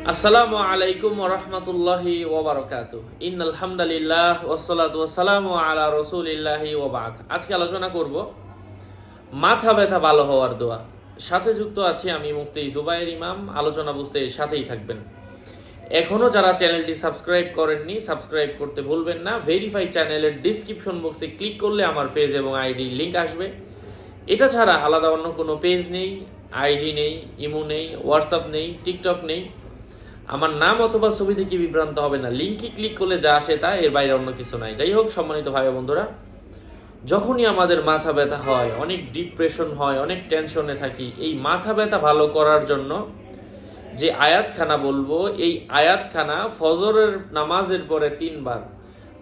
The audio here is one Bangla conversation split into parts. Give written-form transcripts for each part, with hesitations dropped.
আসসালামু আলাইকুম ওয়া রাহমাতুল্লাহি ওয়া বারাকাতুহু। ইন্নাল হামদালিল্লাহ ওয়াসসালাতু ওয়াসসালামু আলা রাসূলিল্লাহি ওয়া বা'দ। আজকে আলোচনা করব মাথা ব্যথা ভালো হওয়ার দোয়া। সাথে যুক্ত আছি আমি মুফতি জুবায়ের ইমাম। আলোচনা বুঝতে সাথেই থাকবেন। এখনো যারা চ্যানেলটি সাবস্ক্রাইব করেননি, সাবস্ক্রাইব করতে ভুলবেন না। ভেরিফাই চ্যানেলের ডেসক্রিপশন বক্সে ক্লিক করলে আমার পেজ এবং আইডি লিংক আসবে। এটা ছাড়া আলাদা অন্য কোনো পেজ নেই, আইডি নেই, ইমো নেই, হোয়াটসঅ্যাপ নেই, টিকটক নেই। আমার নাম অথবা ছবি থেকে বিভ্রান্ত হবে না। লিঙ্কে ক্লিক করলে যা আসে তা, এর বাইরে অন্য কিছু নাই। যাই হোক, সম্মানিত ভাই বন্ধুরা, যখনই আমাদের মাথা ব্যথা হয়, অনেক ডিপ্রেশন হয়, অনেক টেনশনে থাকি, এই মাথা ব্যথা ভালো করার জন্য যে আয়াতখানা বলবো, এই আয়াতখানা ফজরের নামাজের পরে 3 বার,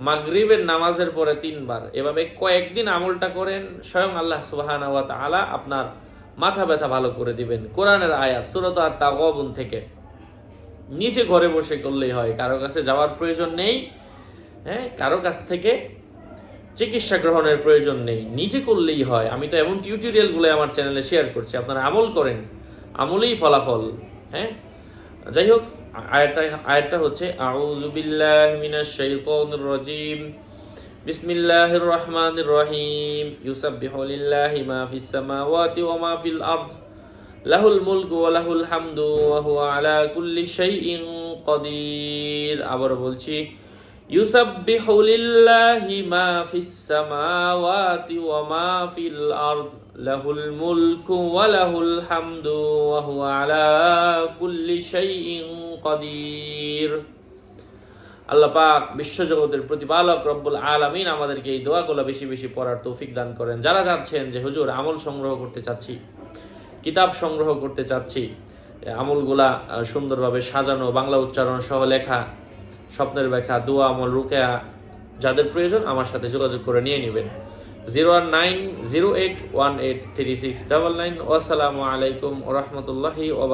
মাগরিবের নামাজের পরে 3 বার, এভাবে কয়েকদিন আমলটা করেন, স্বয়ং আল্লাহ সুবহানাহু ওয়া তাআলা আপনার মাথা ব্যথা ভালো করে দিবেন। কোরআনের আয়াত সূরা আত-তাগাবুন থেকে। নিচে ঘরে বসে করলেই হয়, কারো কাছে যাওয়ার প্রয়োজন নেই, কারো কাছ থেকে চিকিৎসা গ্রহণের প্রয়োজন নেই, নিজে করলেই হয়। আমি তো এমন টিউটোরিয়ালগুলো আমার চ্যানেলে শেয়ার করছি, আপনারা আমল করেন, আমলেই ফলাফল। যাই হোক, আয়াতটা হচ্ছে আউযু বিল্লাহি মিনাশ শাইতানির রাজীম, বিসমিল্লাহির রহমানির রহিম, ইউসাব্বিহু লিল্লাহি মা ফিস সামাওয়াতি ওয়া মা ফিল আরদ, লাহুল মুলকু ওয়া লাহুল হামদু ওয়া হুয়া আলা কুল্লি শাইইন কাদির। আবার বলছি, ইউসাব্বিহু লিল্লাহি মা ফিস সামাওয়াতি ওয়া মা ফিল আরদ, লাহুল মুলকু ওয়া লাহুল হামদু ওয়া হুয়া আলা কুল্লি শাইইন কাদির। আল্লাহ পাক বিশ্বজগতের প্রতিপালক রব্বুল আলামিন আমাদেরকে এই দোয়াগুলো বেশি বেশি পড়ার তৌফিক দান করেন। যারা যাচ্ছেন যে হুজুর আমল সংগ্রহ করতে চাচ্ছি, কিতাব সংগ্রহ করতে চাচ্ছি, আমলগুলা সুন্দরভাবে সাজানো, বাংলা উচ্চারণ সহ লেখা, স্বপ্নের ব্যাখ্যা, দোয়া, আমল, রুকিয়া, যাদের প্রয়োজন আমার সাথে যোগাযোগ করে নিয়ে নেবেন। 01908183699। আসসালামু আলাইকুম ওয়া রাহমাতুল্লাহি ওয়া বারাকাতুহু।